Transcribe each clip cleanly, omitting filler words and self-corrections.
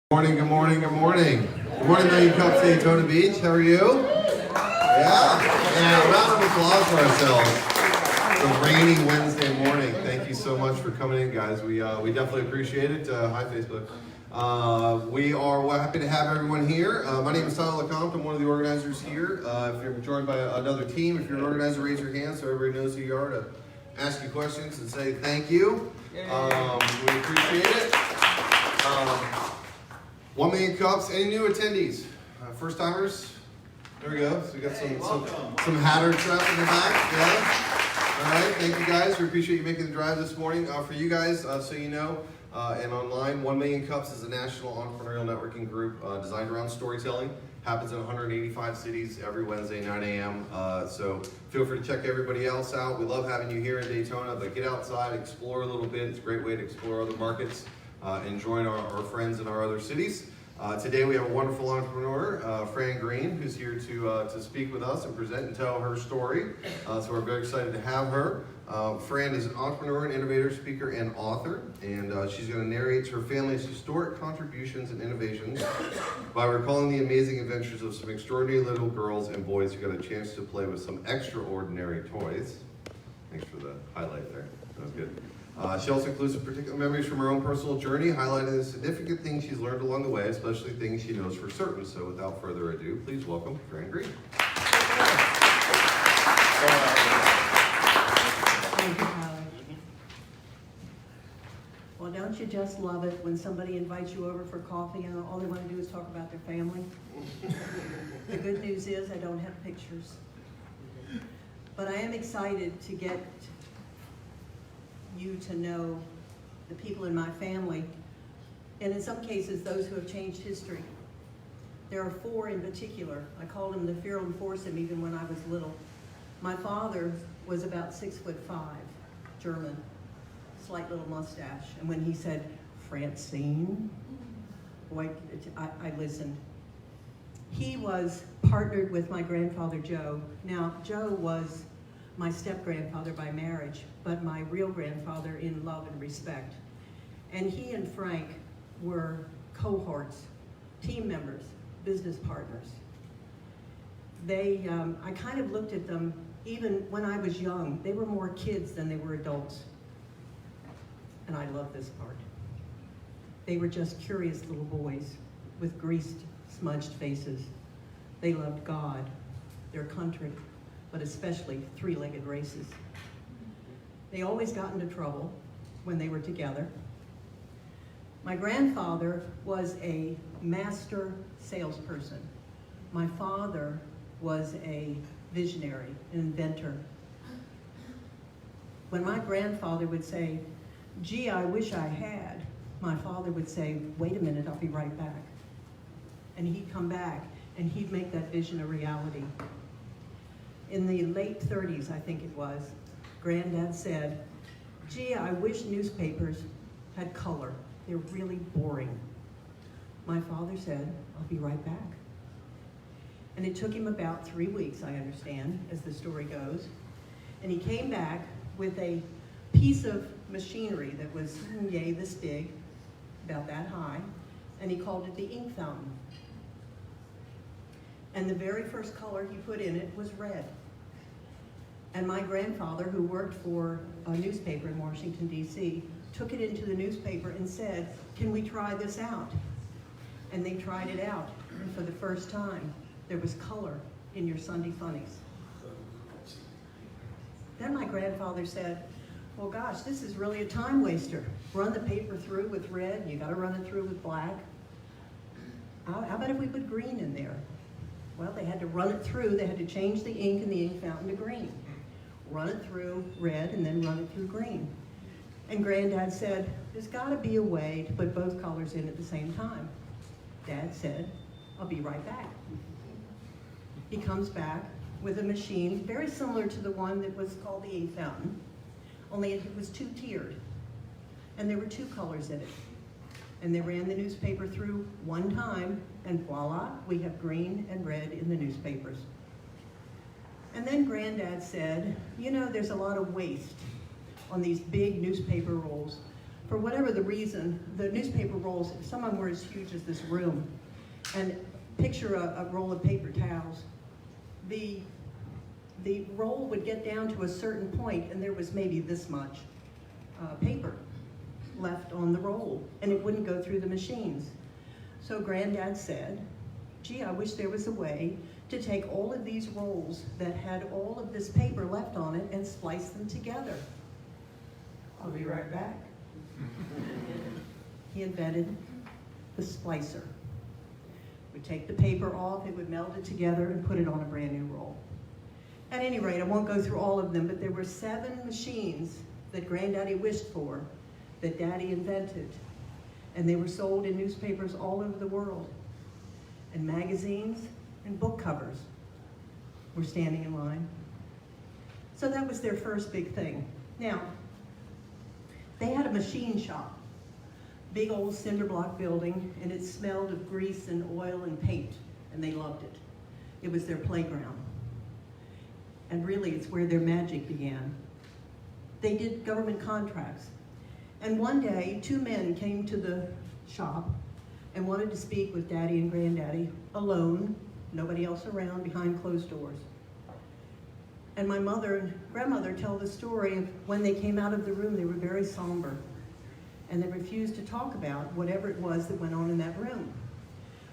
Good morning. Good morning, 1Million Cups, Daytona Beach. How are you? Yeah. A round of applause for ourselves. It's a rainy Wednesday morning. Thank you so much for coming in, guys. We definitely appreciate it. Hi, Facebook. We are happy to have everyone here. My name is Tyler LeCompte. I'm one of the organizers here. If you're joined by another team, if you're an organizer, raise your hand so everybody knows who you are to ask you questions and say thank you. We appreciate it. 1Million Cups. Any new attendees? First timers? There we go. So we got some Hatter trap in the back. Yeah. All right. Thank you guys. We appreciate you making the drive this morning. For you guys, so you know, and online, 1Million Cups is a national entrepreneurial networking group designed around storytelling. Happens in 185 cities every Wednesday, 9 a.m. So feel free to check everybody else out. We love having you here in Daytona, but get outside, explore a little bit. It's a great way to explore other markets. And join our friends in our other cities. Today we have a wonderful entrepreneur, Fran Greene, who's here to speak with us and present and tell her story. So we're very excited to have her. Fran is an entrepreneur, and innovator, speaker, and author, and she's going to narrate her family's historic contributions and innovations by recalling the amazing adventures of some extraordinary little girls and boys who got a chance to play with some extraordinary toys. Thanks for the highlight there. That was good. She also includes some particular memories from her own personal journey, highlighting the significant things she's learned along the way, especially things she knows for certain. So without further ado, please welcome Fran Greene. Thank you, Tyler. Well, don't you just love it when somebody invites you over for coffee and all they want to do is talk about their family? The good news is I don't have pictures. But I am excited to get you to know the people in my family, and in some cases those who have changed history. There are four in particular. I called them the Fearless Foursome even when I was little. My father was about 6'5", German, slight little mustache, and when he said, "Francine," boy, I listened. He was partnered with my grandfather Joe. Now, Joe was my step-grandfather by marriage, but my real grandfather in love and respect. And he and Frank were cohorts, team members, business partners. I kind of looked at them, even when I was young, they were more kids than they were adults. And I love this part. They were just curious little boys with greased, smudged faces. They loved God, their country, but especially three-legged races. They always got into trouble when they were together. My grandfather was a master salesperson. My father was a visionary, an inventor. When my grandfather would say, "Gee, I wish I had," my father would say, "Wait a minute, I'll be right back." And he'd come back and he'd make that vision a reality. In the late 30s, I think it was, Granddad said, "Gee, I wish newspapers had color. They're really boring." My father said, "I'll be right back." And it took him about 3 weeks, I understand, as the story goes. And he came back with a piece of machinery that was, yay, this big, about that high, and he called it the ink fountain. And the very first color he put in it was red. And my grandfather, who worked for a newspaper in Washington, D.C., took it into the newspaper and said, "Can we try this out?" And they tried it out. And for the first time, there was color in your Sunday funnies. Then my grandfather said, "Well, gosh, this is really a time waster. Run the paper through with red, and you got to run it through with black. How about if we put green in there?" Well, they had to run it through. They had to change the ink in the ink fountain to green. Run it through red and then run it through green. And Granddad said, "There's got to be a way to put both colors in at the same time." Dad said, "I'll be right back." He comes back with a machine very similar to the one that was called the ink fountain, only it was two-tiered. And there were two colors in it. And they ran the newspaper through one time, and voila, we have green and red in the newspapers. And then Granddad said, "You know, there's a lot of waste on these big newspaper rolls. for whatever the reason, the newspaper rolls, some of them were as huge as this room. And picture a roll of paper towels. The roll would get down to a certain point and there was maybe this much paper left on the roll, and it wouldn't go through the machines. So Granddad said, gee, I wish there was a way to take all of these rolls that had all of this paper left on it and splice them together. I'll be right back. He invented the splicer. We'd take the paper off, it would meld it together and put it on a brand new roll. At any rate, I won't go through all of them, but there were 7 machines that Granddaddy wished for, that Daddy invented. And they were sold in newspapers all over the world. And magazines and book covers were standing in line. So that was their first big thing. Now, they had a machine shop, big old cinder block building, and it smelled of grease and oil and paint, and they loved it. It was their playground. And really, it's where their magic began. They did government contracts. And one day, 2 men came to the shop and wanted to speak with Daddy and Granddaddy alone, nobody else around, behind closed doors. And my mother and grandmother tell the story of when they came out of the room, they were very somber. And they refused to talk about whatever it was that went on in that room.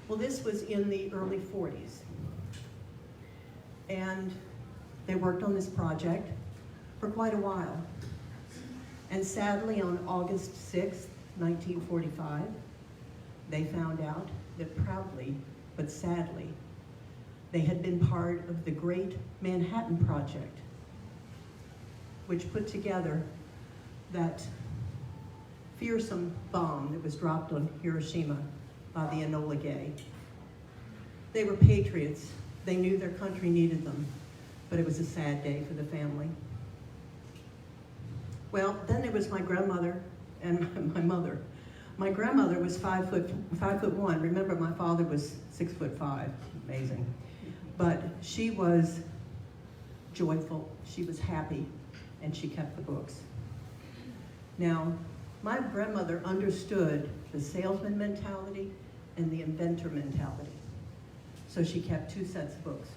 Well, this was in the early 40s. And they worked on this project for quite a while. And sadly, on August 6th, 1945, they found out that proudly, but sadly, they had been part of the Great Manhattan Project, which put together that fearsome bomb that was dropped on Hiroshima by the Enola Gay. They were patriots. They knew their country needed them, but it was a sad day for the family. Well, then there was my grandmother and my mother. My grandmother was 5'1". Remember, my father was 6'5". Amazing. But she was joyful, she was happy, and she kept the books. Now, my grandmother understood the salesman mentality and the inventor mentality. So she kept 2 sets of books.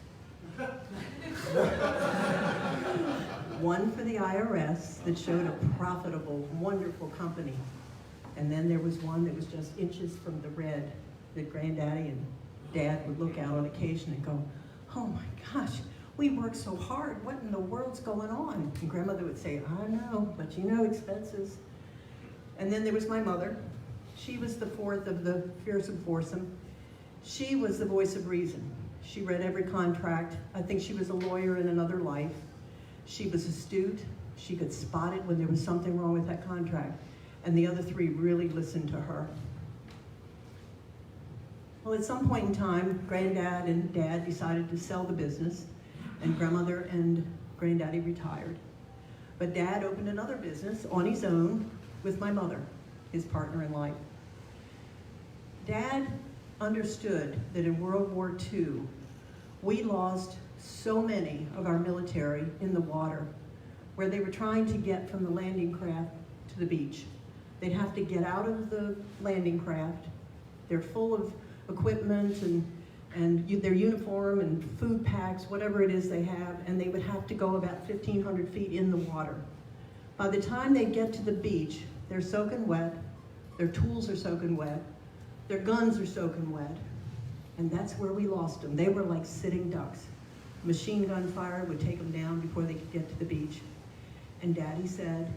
One for the IRS that showed a profitable, wonderful company. And then there was one that was just inches from the red that Granddaddy and Dad would look out on occasion and go, oh my gosh, we worked so hard. What in the world's going on? And Grandmother would say, I know, but you know expenses. And then there was my mother. She was the 4th of the fearsome foursome. She was the voice of reason. She read every contract. I think she was a lawyer in another life. She was astute. She could spot it when there was something wrong with that contract. And the other 3 really listened to her. Well, at some point in time, Granddad and Dad decided to sell the business, and Grandmother and Granddaddy retired. But Dad opened another business on his own with my mother, his partner in life. Dad understood that in World War II, we lost so many of our military in the water, where they were trying to get from the landing craft to the beach. They'd have to get out of the landing craft. They're full of equipment and their uniform and food packs, whatever it is they have, and they would have to go about 1,500 feet in the water. By the time they get to the beach, they're soaking wet, their tools are soaking wet, their guns are soaking wet, and that's where we lost them. They were like sitting ducks. Machine gun fire would take them down before they could get to the beach. And Daddy said,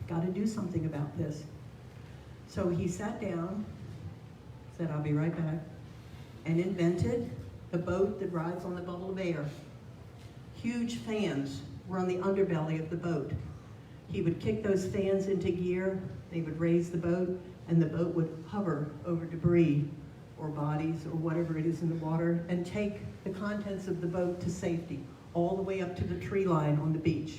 got to do something about this. So he sat down, said, I'll be right back, and invented the boat that rides on the bubble of air. Huge fans were on the underbelly of the boat. He would kick those fans into gear, they would raise the boat, and the boat would hover over debris or bodies or whatever it is in the water and take the contents of the boat to safety, all the way up to the tree line on the beach.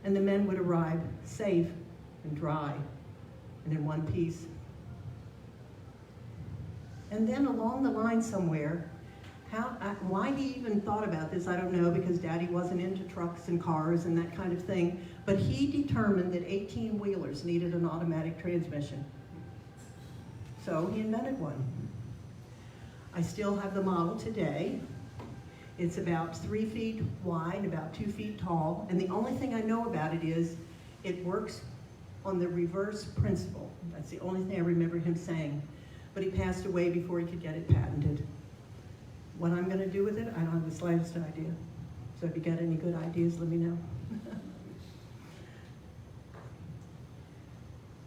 And the men would arrive safe and dry and in one piece. And then along the line somewhere, Why he even thought about this, I don't know, because Daddy wasn't into trucks and cars and that kind of thing. But he determined that 18-wheelers needed an automatic transmission. So he invented one. I still have the model today. It's about 3 feet wide, about 2 feet tall, and the only thing I know about it is it works on the reverse principle. That's the only thing I remember him saying. But he passed away before he could get it patented. What I'm going to do with it, I don't have the slightest idea. So if you got any good ideas, let me know.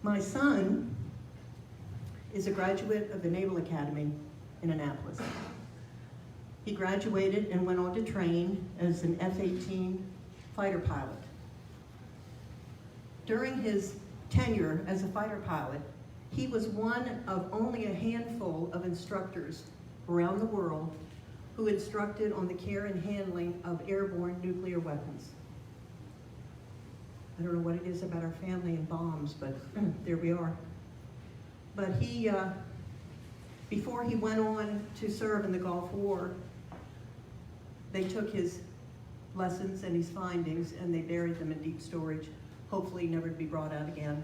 My son is a graduate of the Naval Academy in Annapolis. He graduated and went on to train as an F-18 fighter pilot. During his tenure as a fighter pilot, he was one of only a handful of instructors around the world who instructed on the care and handling of airborne nuclear weapons. I don't know what it is about our family and bombs, but there we are. But he, before he went on to serve in the Gulf War, they took his lessons and his findings and they buried them in deep storage, hopefully never to be brought out again.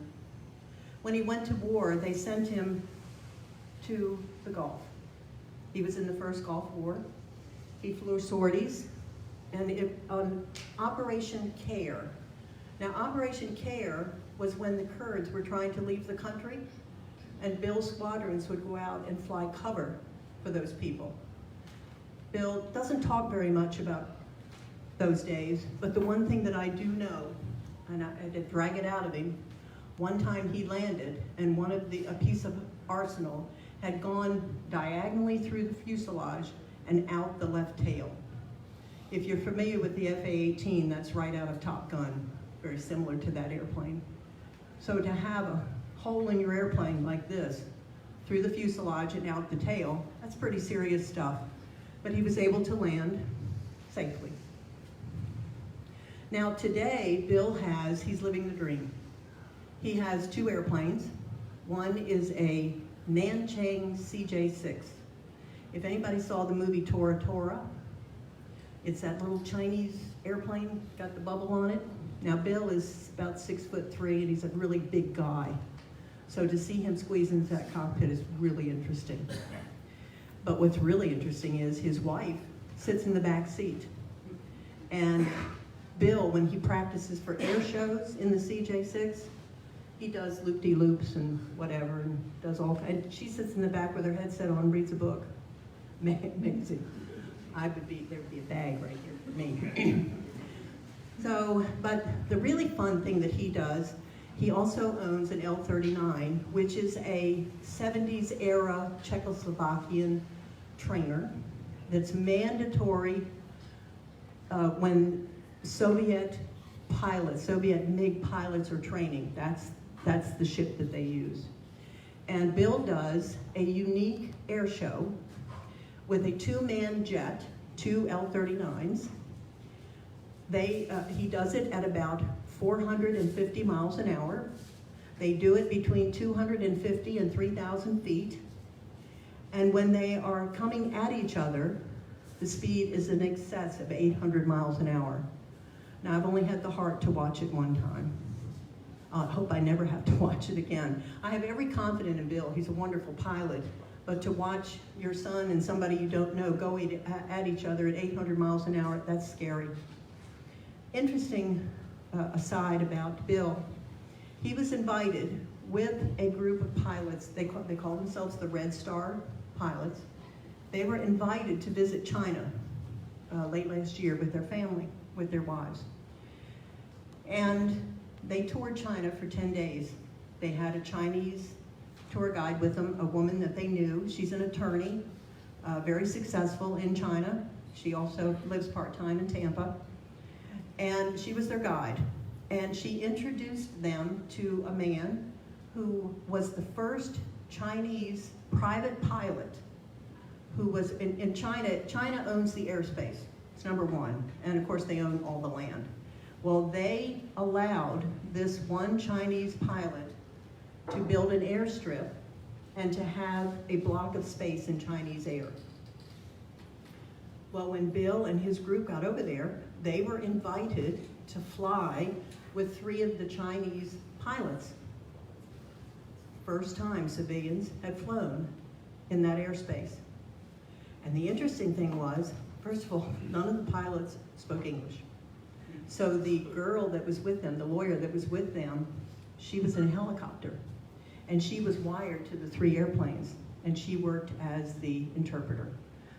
When he went to war, they sent him to the Gulf. He was in the first Gulf War. He flew sorties, and on Operation Care. Now, Operation Care was when the Kurds were trying to leave the country, and Bill's squadrons would go out and fly cover for those people. Bill doesn't talk very much about those days, but the one thing that I do know, and I had to drag it out of him, one time he landed, and a piece of arsenal had gone diagonally through the fuselage and out the left tail. If you're familiar with the F-A-18, that's right out of Top Gun, very similar to that airplane. So to have a hole in your airplane like this, through the fuselage and out the tail, that's pretty serious stuff. But he was able to land safely. Now today, he's living the dream. He has 2 airplanes. One is a Nanchang CJ-6. If anybody saw the movie Tora Tora, it's that little Chinese airplane, got the bubble on it. Now Bill is about 6'3" and he's a really big guy. So to see him squeeze into that cockpit is really interesting. But what's really interesting is his wife sits in the back seat. And Bill, when he practices for air shows in the CJ-6, he does loop-de-loops and whatever, and does all, and she sits in the back with her headset on, reads a book. Amazing. There would be a bag right here for me. So, but the really fun thing that he does, he also owns an L-39, which is a 70s era Czechoslovakian trainer that's mandatory when Soviet MiG pilots are training. That's the ship that they use. And Bill does a unique air show with a 2-man jet, 2 L-39s. He does it at about 450 miles an hour. They do it between 250 and 3,000 feet. And when they are coming at each other, the speed is in excess of 800 miles an hour. Now, I've only had the heart to watch it one time. I hope I never have to watch it again. I have every confidence in Bill. He's a wonderful pilot. But to watch your son and somebody you don't know go at each other at 800 miles an hour, that's scary. Interesting aside about Bill. He was invited with a group of pilots. They call themselves the Red Star pilots. They were invited to visit China late last year with their family, with their wives. And they toured China for 10 days. They had a Chinese tour guide with them, a woman that they knew. She's an attorney, very successful in China. She also lives part-time in Tampa. And she was their guide. And she introduced them to a man who was the first Chinese private pilot who was in China. China owns the airspace. It's number one. And of course they own all the land. Well, they allowed this one Chinese pilot to build an airstrip and to have a block of space in Chinese air. Well, when Bill and his group got over there, they were invited to fly with 3 of the Chinese pilots. First time civilians had flown in that airspace. And the interesting thing was, first of all, none of the pilots spoke English. So the girl that was with them, the lawyer that was with them, she was in a helicopter. And she was wired to the 3 airplanes, and she worked as the interpreter.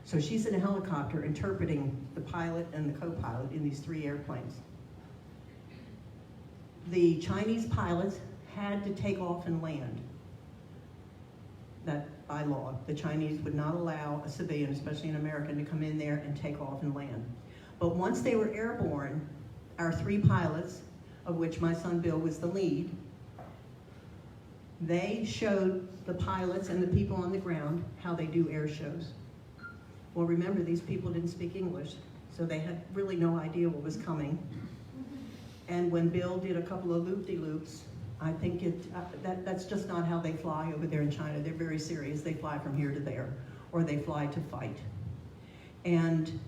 So she's in a helicopter interpreting the pilot and the co-pilot in these 3 airplanes. The Chinese pilots had to take off and land. That by law, the Chinese would not allow a civilian, especially an American, to come in there and take off and land. But once they were airborne, our 3 pilots, of which my son Bill was the lead, they showed the pilots and the people on the ground how they do air shows. Well, remember, these people didn't speak English, so they had really no idea what was coming. And when Bill did a couple of loop-de-loops, I think that's just not how they fly over there in China. They're very serious. They fly from here to there, or they fly to fight. And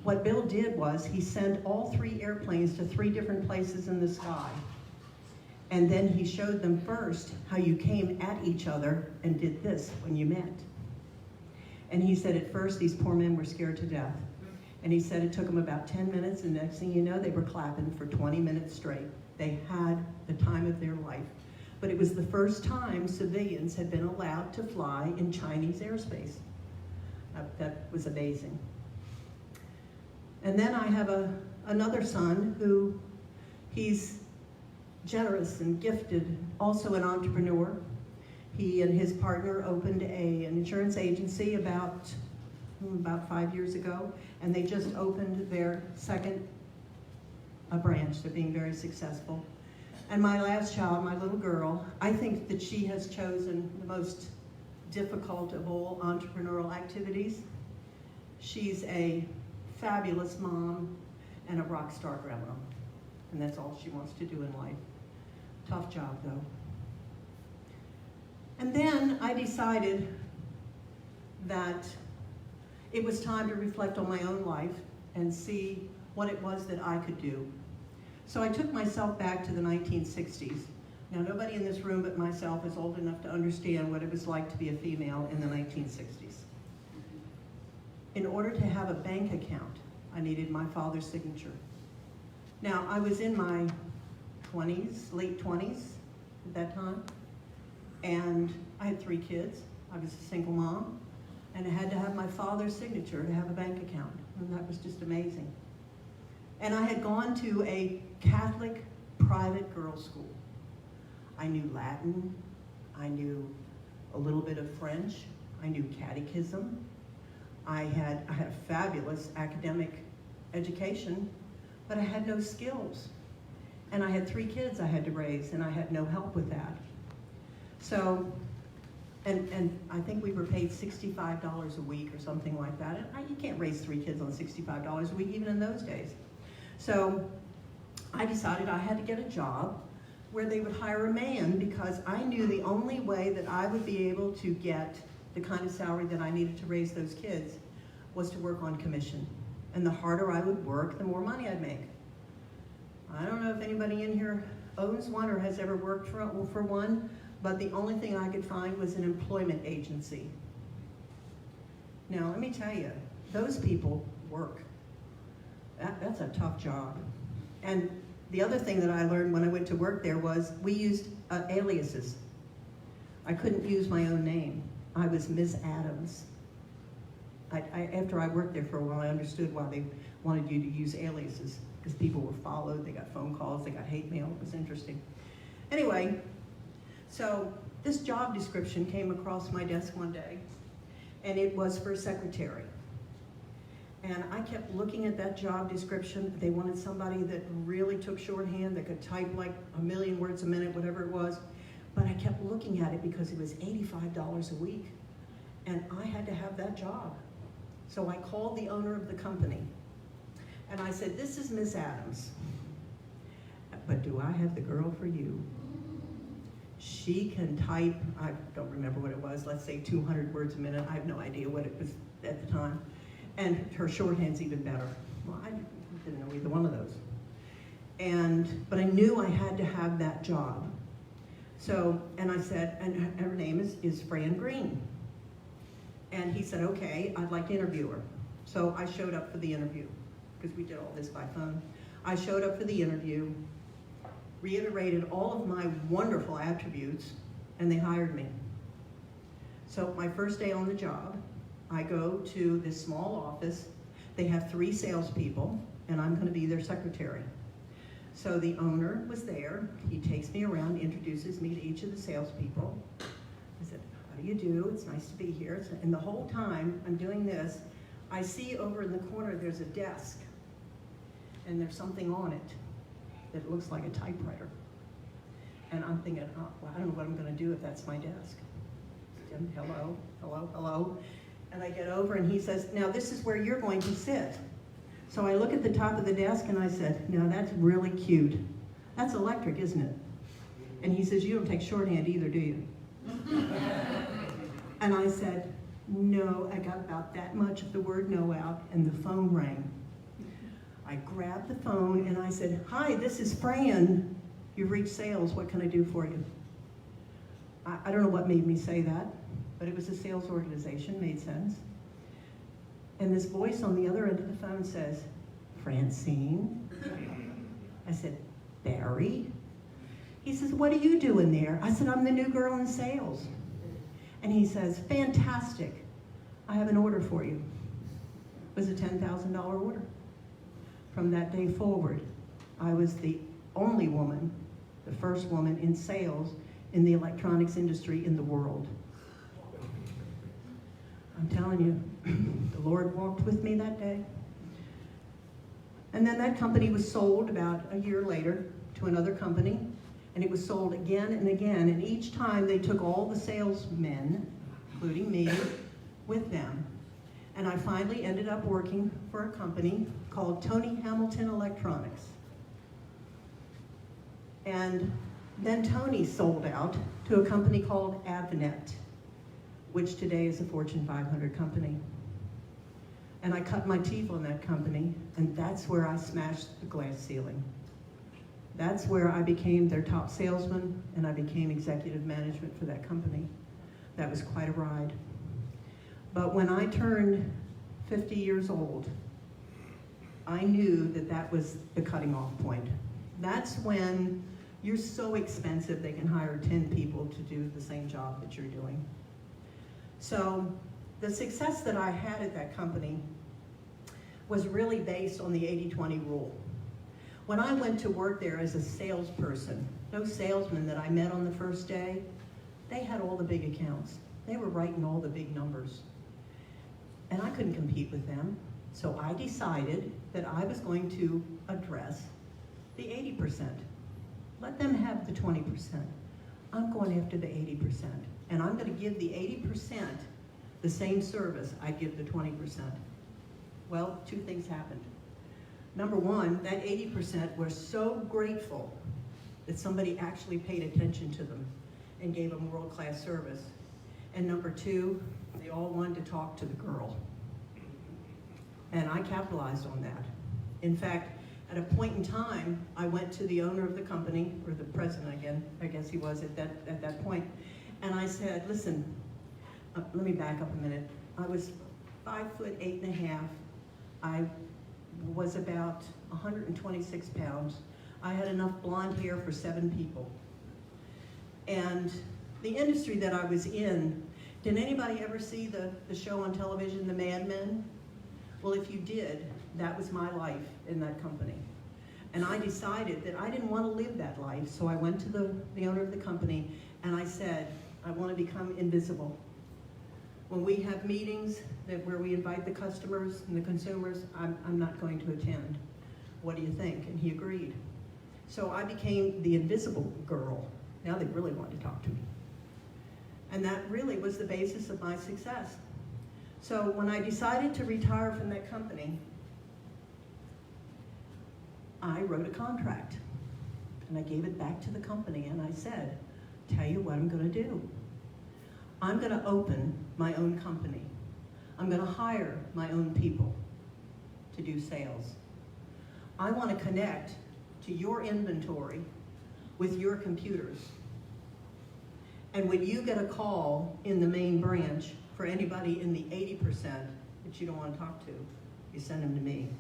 what Bill did was he sent all 3 airplanes to 3 different places in the sky. And then he showed them first how you came at each other and did this when you met. And he said at first these poor men were scared to death. And he said it took them about 10 minutes, and next thing you know, they were clapping for 20 minutes straight. They had the time of their life. But it was the first time civilians had been allowed to fly in Chinese airspace. That was amazing. And then I have another son who, he's generous and gifted, also an entrepreneur. He and his partner opened an insurance agency about 5 years ago, and they just opened their second branch. They're being very successful. And my last child, my little girl, I think that she has chosen the most difficult of all entrepreneurial activities. She's a fabulous mom and a rock star grandma, and that's all she wants to do in life. Tough job, though. And then I decided that it was time to reflect on my own life and see what it was that I could do. So I took myself back to the 1960s. Now, nobody in this room but myself is old enough to understand what it was like to be a female in the 1960s. In order to have a bank account, I needed my father's signature. Now, I was in my 20s, late 20s at that time, and I had 3 kids. I was a single mom, and I had to have my father's signature to have a bank account, and that was just amazing. And I had gone to a Catholic private girls' school. I knew Latin, I knew a little bit of French, I knew catechism, I had a fabulous academic education, but I had no skills. And I had 3 kids I had to raise, and I had no help with that. So, and I think we were paid $65 a week or something like that. And you can't raise 3 kids on $65 a week, even in those days. So I decided I had to get a job where they would hire a man, because I knew the only way that I would be able to get the kind of salary that I needed to raise those kids was to work on commission. And the harder I would work, the more money I'd make. I don't know if anybody in here owns one or has ever worked for one, but the only thing I could find was an employment agency. Now, let me tell you, those people work. That's a tough job. And the other thing that I learned when I went to work there was we used aliases. I couldn't use my own name. I was Miss Adams. After I worked there for a while, I understood why they wanted you to use aliases, because people were followed, they got phone calls, they got hate mail. It was interesting. Anyway, so this job description came across my desk one day, and it was for a secretary. And I kept looking at that job description. They wanted somebody that really took shorthand, that could type like 1,000,000 words a minute, whatever it was. But I kept looking at it because it was $85 a week, and I had to have that job. So I called the owner of the company, and I said, "This is Miss Adams, but do I have the girl for you? She can type," I don't remember what it was, let's say 200 words a minute. I have no idea what it was at the time. And her shorthand's even better. Well, I didn't know either one of those. But I knew I had to have that job. So, and I said, and her name is Fran Greene. And he said, okay, I'd like to interview her. So I showed up for the interview, because we did all this by phone. I showed up for the interview, reiterated all of my wonderful attributes, and they hired me. So my first day on the job, I go to this small office. They have 3 salespeople, and I'm gonna be their secretary. So the owner was there. He takes me around, introduces me to each of the salespeople. I said, how do you do? It's nice to be here. And the whole time I'm doing this, I see over in the corner there's a desk, and there's something on it that looks like a typewriter. And I'm thinking, oh, well, I don't know what I'm gonna do if that's my desk. Hello, hello, hello. And I get over and he says, now this is where you're going to sit. So I look at the top of the desk and I said, no, that's really cute. That's electric, isn't it? And he says, you don't take shorthand either, do you? And I said, no, I got about that much of the word no out, and the phone rang. I grabbed the phone and I said, hi, this is Fran. You've reached sales, what can I do for you? I don't know what made me say that, but it was a sales organization, made sense. And this voice on the other end of the phone says, Francine? I said, Barry? He says, what are you doing there? I said, I'm the new girl in sales. And he says, fantastic. I have an order for you. It was a $10,000 order. From that day forward, I was the only woman, the first woman in sales in the electronics industry in the world. I'm telling you, the Lord walked with me that day. And then that company was sold about a year later to another company, and it was sold again and again, and each time they took all the salesmen, including me, with them. And I finally ended up working for a company called Tony Hamilton Electronics. And then Tony sold out to a company called Avnet, which today is a Fortune 500 company. And I cut my teeth on that company, and that's where I smashed the glass ceiling. That's where I became their top salesman, and I became executive management for that company. That was quite a ride. But when I turned 50 years old, I knew that that was the cutting off point. That's when you're so expensive they can hire 10 people to do the same job that you're doing. So the success that I had at that company was really based on the 80-20 rule. When I went to work there as a salesperson, those salesmen that I met on the first day, they had all the big accounts. They were writing all the big numbers. And I couldn't compete with them. So I decided that I was going to address the 80%. Let them have the 20%. I'm going after the 80%. And I'm going to give the 80% the same service I give the 20%. Well, 2 things happened. Number one, that 80% were so grateful that somebody actually paid attention to them and gave them world-class service. And number 2, they all wanted to talk to the girl. And I capitalized on that. In fact, at a point in time, I went to the owner of the company, or the president again, I guess he was at that point, and I said, listen, let me back up a minute. I was 5'8½". I was about 126 pounds. I had enough blonde hair for 7 people. And the industry that I was in, did anybody ever see the show on television, The Mad Men? Well, if you did, that was my life in that company. And I decided that I didn't want to live that life, so I went to the owner of the company and I said, I want to become invisible. When we have meetings where we invite the customers and the consumers, I'm not going to attend. What do you think? And he agreed. So I became the invisible girl. Now they really wanted to talk to me. And that really was the basis of my success. So when I decided to retire from that company, I wrote a contract. And I gave it back to the company and I said, tell you what I'm going to do. I'm going to open my own company. I'm going to hire my own people to do sales. I want to connect to your inventory with your computers. And when you get a call in the main branch for anybody in the 80% that you don't want to talk to, you send them to me.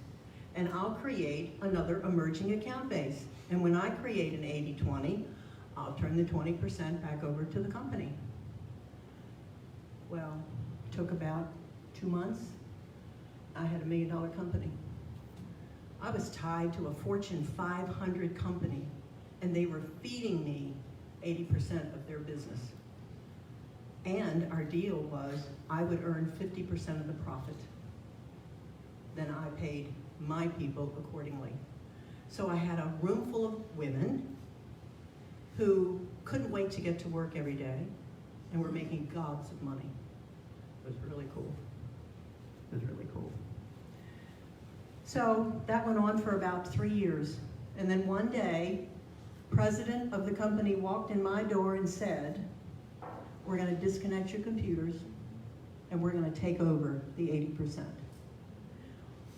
And I'll create another emerging account base. And when I create an 80-20, I'll turn the 20% back over to the company. Well, it took about 2 months. I had $1 million company. I was tied to a Fortune 500 company, and they were feeding me 80% of their business. And our deal was I would earn 50% of the profit. Then I paid my people accordingly. So I had a room full of women who couldn't wait to get to work every day and were making gobs of money. It was really cool. It was really cool. So that went on for about 3 years. And then one day, president of the company walked in my door and said, we're going to disconnect your computers and we're going to take over the 80%.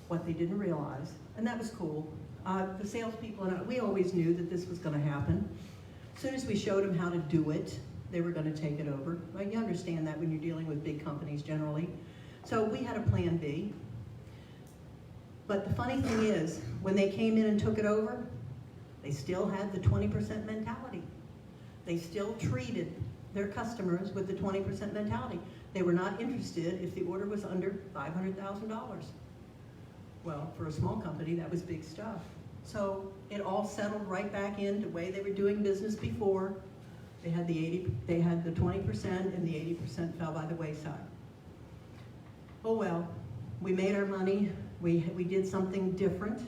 What they didn't realize, and that was cool, the salespeople, and we always knew that this was going to happen. As soon as we showed them how to do it, they were going to take it over. Well, you understand that when you're dealing with big companies generally. So we had a plan B. But the funny thing is, when they came in and took it over, they still had the 20% mentality. They still treated their customers with the 20% mentality. They were not interested if the order was under $500,000. Well, for a small company, that was big stuff. So it all settled right back into the way they were doing business before. They had the 20%, and the 80% fell by the wayside. Oh well, we made our money. We did something different,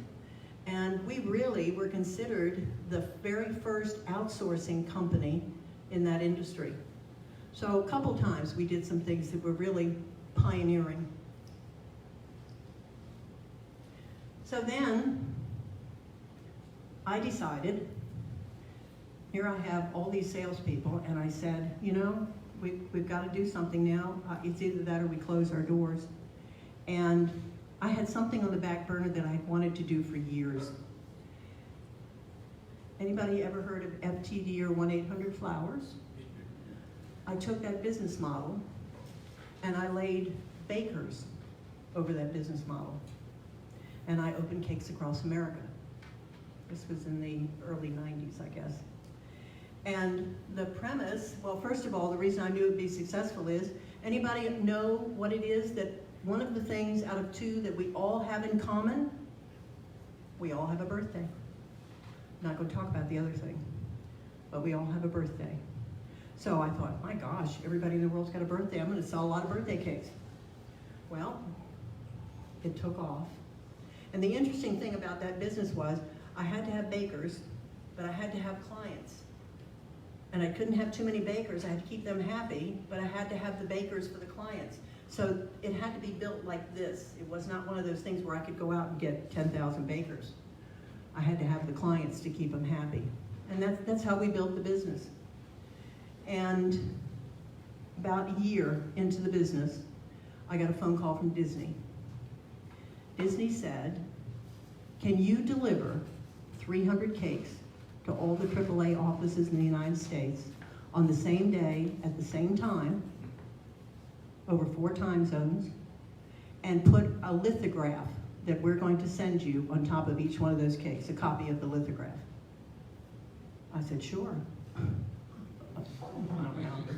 and we really were considered the very first outsourcing company in that industry. So a couple times we did some things that were really pioneering. So then I decided, here I have all these salespeople, and I said, you know, we've got to do something now. It's either that or we close our doors. And I had something on the back burner that I wanted to do for years. Anybody ever heard of FTD or 1-800-Flowers? I took that business model and I laid bakers over that business model. And I opened Cakes Across America. This was in the early 90s, I guess. And the premise, well, first of all, the reason I knew it would be successful is, anybody know what it is that one of the things out of two that we all have in common? We all have a birthday. I'm not going to talk about the other thing, but we all have a birthday. So I thought, my gosh, everybody in the world's got a birthday. I'm going to sell a lot of birthday cakes. Well, it took off. And the interesting thing about that business was I had to have bakers, but I had to have clients. And I couldn't have too many bakers. I had to keep them happy, but I had to have the bakers for the clients. So it had to be built like this. It was not one of those things where I could go out and get 10,000 bakers. I had to have the clients to keep them happy. And that's how we built the business. And about a year into the business, I got a phone call from Disney. Disney said, can you deliver 300 cakes to all the AAA offices in the United States on the same day, at the same time, over 4 time zones, and put a lithograph that we're going to send you on top of each one of those cakes, a copy of the lithograph? I said, sure.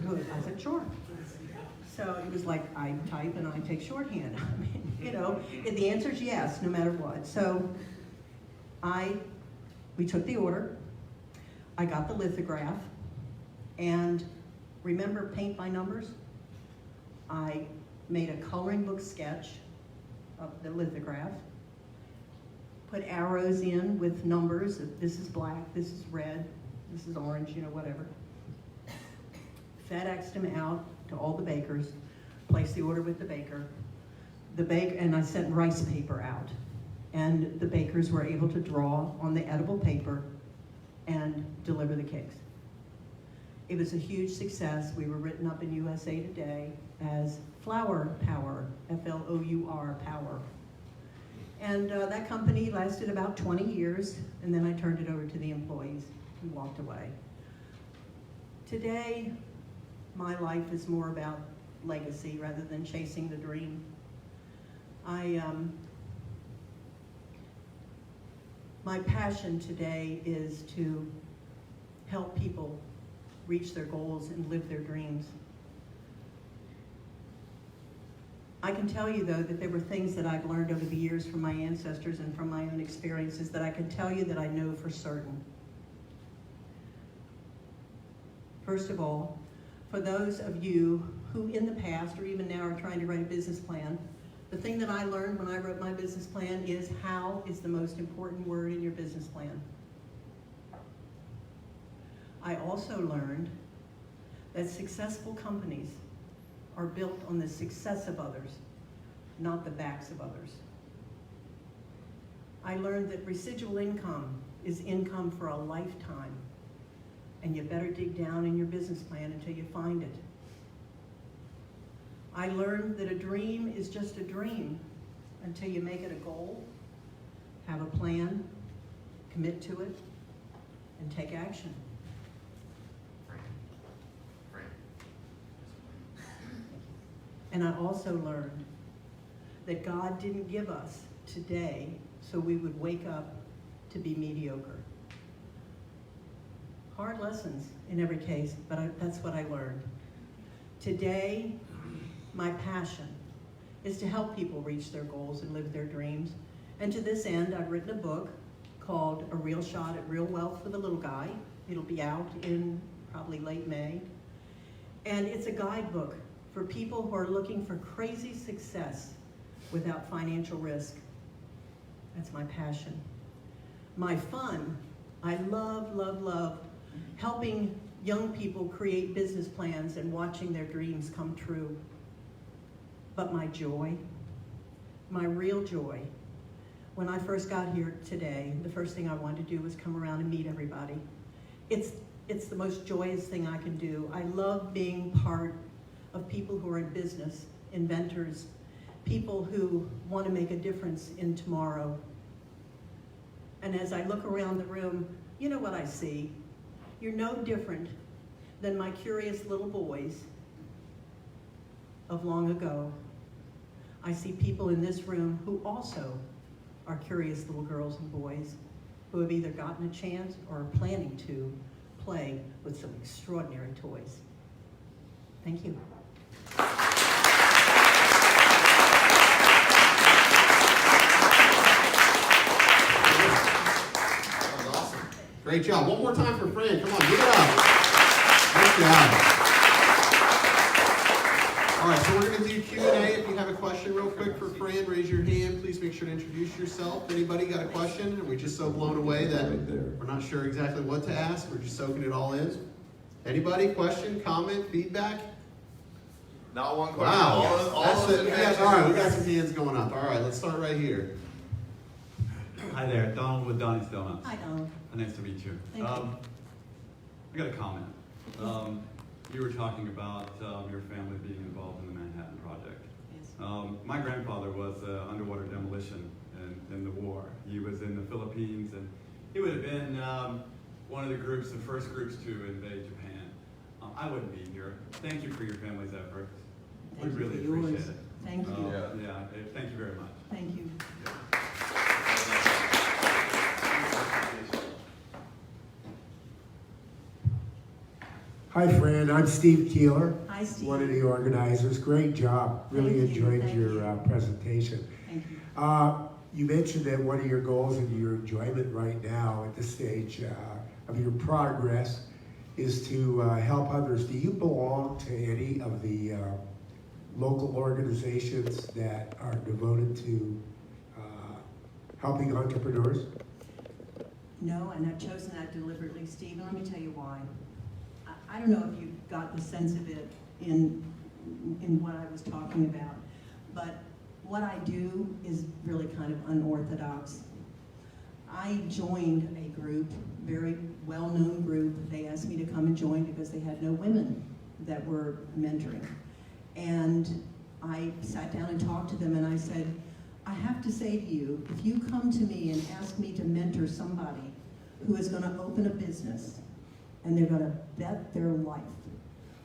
Good. I said, sure. So it was like, I type and I take shorthand. I mean, you know, the answer is yes, no matter what. So we took the order. I got the lithograph, and remember paint by numbers? I made a coloring book sketch of the lithograph, put arrows in with numbers. This is black, this is red, this is orange, you know, whatever. FedExed them out to all the bakers, placed the order with the baker. And I sent rice paper out. And the bakers were able to draw on the edible paper and deliver the cakes. It was a huge success. We were written up in USA Today as Flour Power, F-L-O-U-R, Power. And that company lasted about 20 years, and then I turned it over to the employees and walked away. Today, my life is more about legacy rather than chasing the dream. My passion today is to help people reach their goals and live their dreams. I can tell you, though, that there were things that I've learned over the years from my ancestors and from my own experiences that I can tell you that I know for certain. First of all, for those of you who in the past or even now are trying to write a business plan, the thing that I learned when I wrote my business plan is how is the most important word in your business plan. I also learned that successful companies are built on the success of others, not the backs of others. I learned that residual income is income for a lifetime, and you better dig down in your business plan until you find it. I learned that a dream is just a dream until you make it a goal, have a plan, commit to it, and take action. And I also learned that God didn't give us today so we would wake up to be mediocre. Hard lessons in every case, but that's what I learned. Today, my passion is to help people reach their goals and live their dreams. And to this end, I've written a book called A Real Shot at Real Wealth for the Little Guy. It'll be out in probably late May. And it's a guidebook for people who are looking for crazy success without financial risk. That's my passion. My fun, I love helping young people create business plans and watching their dreams come true. But my joy, my real joy, when I first got here today, the first thing I wanted to do was come around and meet everybody. It's the most joyous thing I can do. I love being part of people who are in business, inventors, people who want to make a difference in tomorrow. And as I look around the room, you know what I see? You're no different than my curious little boys of long ago. I see people in this room who also are curious little girls and boys who have either gotten a chance or are planning to play with some extraordinary toys. Thank you. Great job. One more time for Fran. Come on, give it up. Great job. All right, so we're going to do Q&A. If you have a question real quick for Fran, raise your hand. Please make sure to introduce yourself. Anybody got a question? Are we just so blown away that we're not sure exactly what to ask? We're just soaking it all in. Anybody? Question, comment, feedback? Not one question. Wow. All of them. All right, we got some hands going up. All right, let's start right here. Hi there, Donald with Donnie's Donuts. Hi, Donald. Nice to meet you. Thank you. I got a comment. You were talking about your family being involved in the Manhattan Project. Yes. My grandfather was underwater demolition in the war. He was in the Philippines, and he would have been one of the first groups to invade Japan. I wouldn't be here. Thank you for your family's efforts. We really appreciate it. Thank you. Thank you very much. Thank you. Hi, Fran. I'm Steve Keeler, Hi, Steve. one of the organizers. Great job. Really Thank you. enjoyed Thank your you. presentation. Thank you. You mentioned that one of your goals and your enjoyment right now at this stage of your progress is to help others. Do you belong to any of the local organizations that are devoted to helping entrepreneurs? No, and I've chosen that deliberately, Steve, and let me tell you why. I don't know if you got the sense of it in what I was talking about, but what I do is really kind of unorthodox. I joined a group very well-known group. They asked me to come and join because they had no women that were mentoring. And I sat down and talked to them, and I said, I have to say to you, if you come to me and ask me to mentor somebody who is going to open a business, and they're going to bet their life,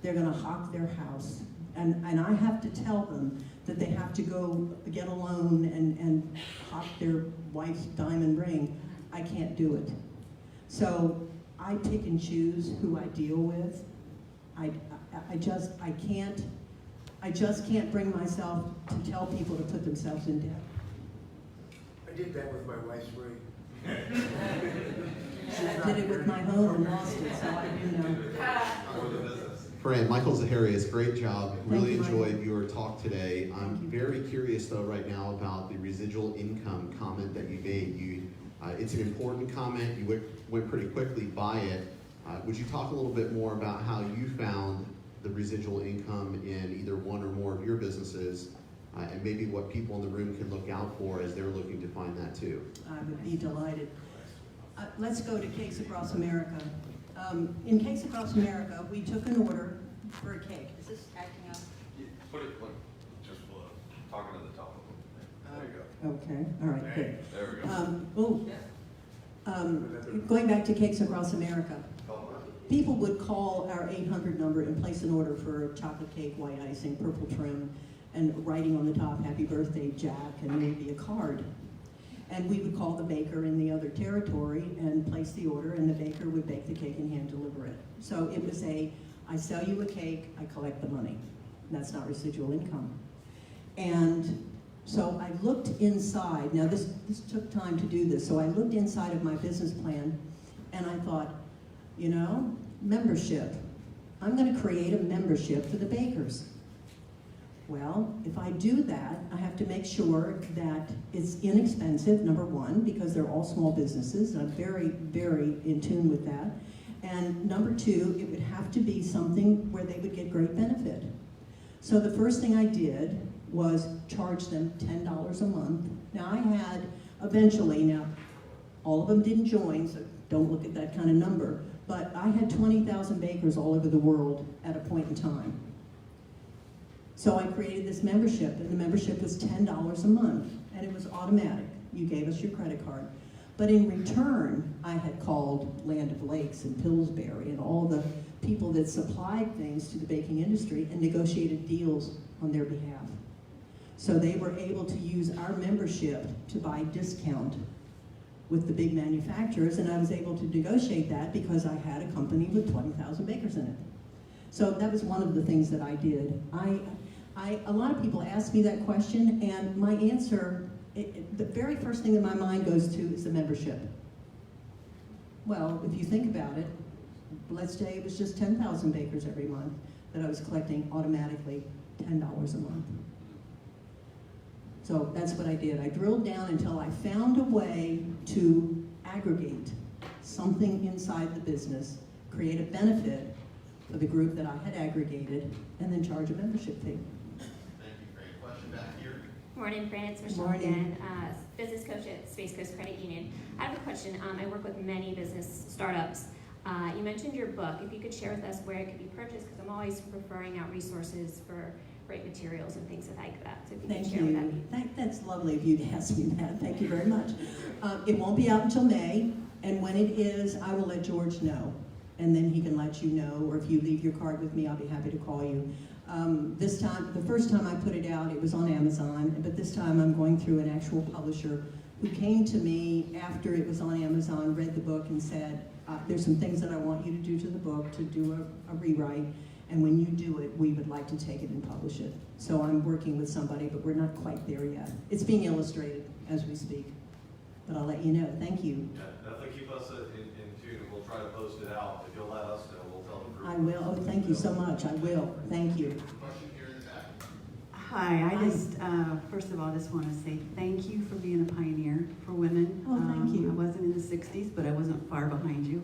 they're going to hawk their house, and I have to tell them that they have to go get a loan and hawk their wife's diamond ring, I can't do it. So I pick and choose who I deal with. I just can't bring myself to tell people to put themselves in debt. I did that with my wife's ring. And I did it with my home and lost it, so I do know. Fran, Michael Zaharias, great job. Really you, enjoyed Michael. your talk today. I'm you. very curious though right now about the residual income comment that you made. It's an important comment. You went pretty quickly by it. Would you talk a little bit more about how you found the residual income in either one or more of your businesses, and maybe what people in the room can look out for as they're looking to find that too? I would be delighted. Let's go to Cakes Across America. In Cakes Across America, we took an order for a cake. Is this acting up? Put it, just talking to the top of it. There you Okay, all right, good. go. There we go. Going back to Cakes Across America, people would call our 800 number and place an order for a chocolate cake, white icing, purple trim, and writing on the top, "Happy Birthday, Jack," and maybe a card. And we would call the baker in the other territory and place the order, and the baker would bake the cake and hand deliver it. So it was I sell you a cake, I collect the money. That's not residual income. And so I looked inside. Now this took time to do this. So I looked inside of my business plan, and I thought, membership. I'm going to create a membership for the bakers. Well, if I do that, I have to make sure that it's inexpensive, number one, because they're all small businesses, and I'm very, very in tune with that. And number two, it would have to be something where they would get great benefit. So the first thing I did was charge them $10 a month. Now I had, eventually, now all of them didn't join, so don't look at that kind of number, but I had 20,000 bakers all over the world at a point in time. So I created this membership, and the membership was $10 a month, and it was automatic. You gave us your credit card. But in return, I had called Land of Lakes and Pillsbury and all the people that supplied things to the baking industry and negotiated deals on their behalf. So they were able to use our membership to buy discount with the big manufacturers, and I was able to negotiate that because I had a company with 20,000 bakers in it. So that was one of the things that I did. A lot of people ask me that question, and my answer, the very first thing that my mind goes to is the membership. Well, if you think about it, let's say it was just 10,000 bakers every month that I was collecting automatically $10 a month. So that's what I did. I drilled down until I found a way to aggregate something inside the business, create a benefit for the group that I had aggregated, and then charge a membership fee. Thank you, Fran. Question back here. Morning, Fran. It's Michelle Morning. again, business coach at Space Coast Credit Union. I have a question. I work with many business startups. You mentioned your book. If you could share with us where it could be purchased, because I'm always referring out resources for great materials and things like that. So if you could Thank share with you. that. That's lovely of you to ask me that. Thank you very much. It won't be out until May, and when it is, I will let George know, and then he can let you know, or if you leave your card with me, I'll be happy to call you. This time, the first time I put it out, it was on Amazon, but this time I'm going through an actual publisher who came to me after it was on Amazon, read the book, and said, there's some things that I want you to do to the book, to do a rewrite, and when you do it, we would like to take it and publish it. So I'm working with somebody, but we're not quite there yet. It's being illustrated as we speak, but I'll let you know. Thank you. Yeah, definitely keep us in tune. We'll try to post it out. If you'll let us know, we'll tell the group. I will. Oh, thank you so much. I will. Thank you. Question here in the back. Hi, I just, first of all, just want to say thank you for being a pioneer for women. Oh, thank you. I wasn't in the 60s, but I wasn't far behind you.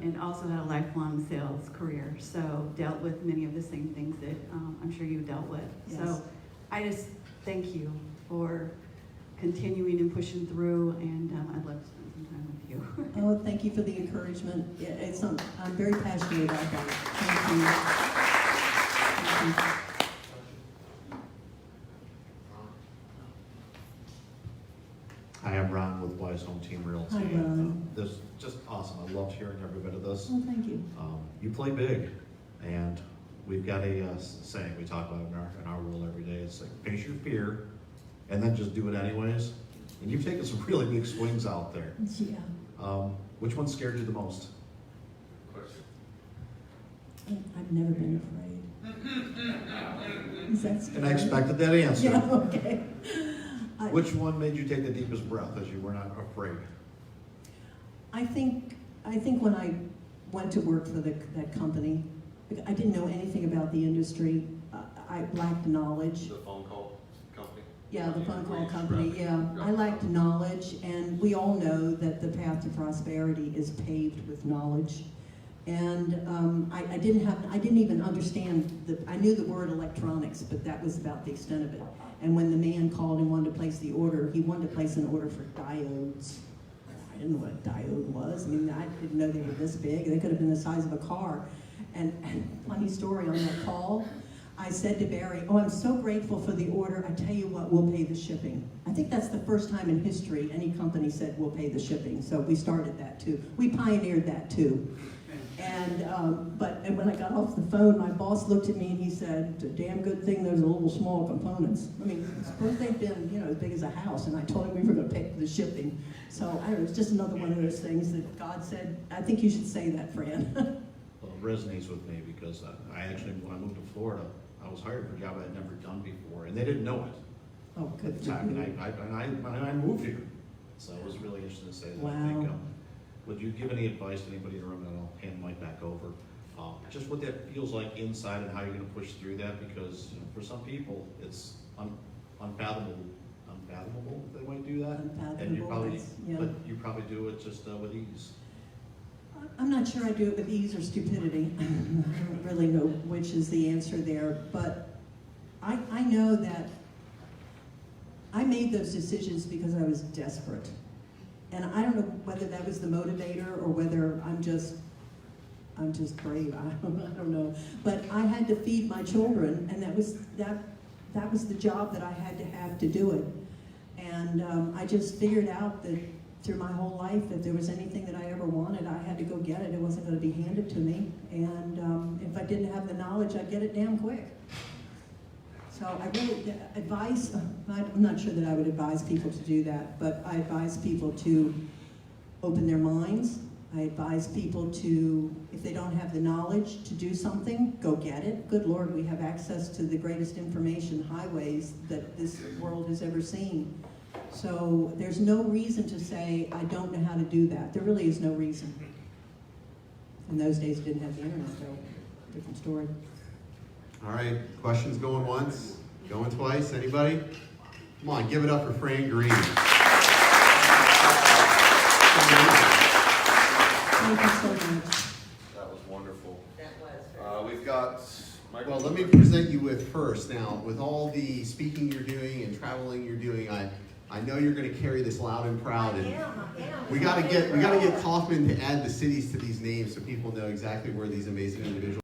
And also had a lifelong sales career, so dealt with many of the same things that I'm sure you dealt with. Yes. So I just thank you for continuing and pushing through, and I'd love to spend some some time with you. Oh, thank you for the encouragement. I'm very passionate about that. Thank you. Hi, I'm Ron with Wise Home Team Realty. Hi, Ron. This is just awesome. I loved hearing every bit of this. Oh, thank you. You play big, and we've got a saying we talk about in our role every day. It's like face your fear, and then just do it anyways. And you've taken some really big swings out there. Yeah. Which one scared you the most? I've never been afraid. Is that scary? And I expected that answer. Yeah, okay. Which one made you take the deepest breath as you were not afraid? I think when I went to work for that company, I didn't know anything about the industry. I lacked knowledge. The phone call company? Yeah, the phone call Greene, company, right. yeah. I lacked knowledge, and we all know that the path to prosperity is paved with knowledge. And I didn't even understand, I knew the word electronics, but that was about the extent of it. And when the man called and wanted to place the order, he wanted to place an order for diodes. I didn't know what a diode was. I mean, I didn't know they were this big. They could have been the size of a car. And funny story on that call, I said to Barry, oh, I'm so grateful for the order. I tell you what, we'll pay the shipping. I think that's the first time in history any company said we'll pay the shipping. So we started that too. We pioneered that too. And when I got off the phone, my boss looked at me and he said, it's a damn good thing those are little small components. I mean, suppose they've been, as big as a house, and I told him we were going to pay for the shipping. So I don't know, it's just another one of those things that God said, I think you should say that, Fran. Well, it resonates with me because I actually, when I moved to Florida, I was hired for a job I had never done before, and they didn't know it Oh, at good. the time, and I moved here. So it was really interesting to say that. I think, Wow. would you give any advice to anybody in the room, and I'll hand the mic back over, just what that feels like inside and how you're going to push through that, because for some people, it's unfathomable they might do that. And you probably, yeah. but you probably do it just with ease. I'm not sure I do it with ease or stupidity. I don't really know which is the answer there, but I know that I made those decisions because I was desperate. And I don't know whether that was the motivator or whether I'm just brave. I don't know. But I had to feed my children, and that was the job that I had to have to do it. And I just figured out that through my whole life, if there was anything that I ever wanted, I had to go get it. It wasn't going to be handed to me. And if I didn't have the knowledge, I'd get it damn quick. So I really advise, I'm not sure that I would advise people to do that, but I advise people to open their minds. I advise people to, if they don't have the knowledge to do something, go get it. Good Lord, we have access to the greatest information highways that this world has ever seen. So there's no reason to say, I don't know how to do that. There really is no reason. In those days, didn't have the internet, though. Different story. All right, questions going once, going twice, anybody? Come on, give it up for Fran Greene. Thank you so much. That was wonderful. We've got Well, let me present you with first now, with all the speaking you're doing and traveling you're doing, I know you're going to carry this loud and proud, and we got to get Kaufman to add the cities to these names so people know exactly where these amazing individuals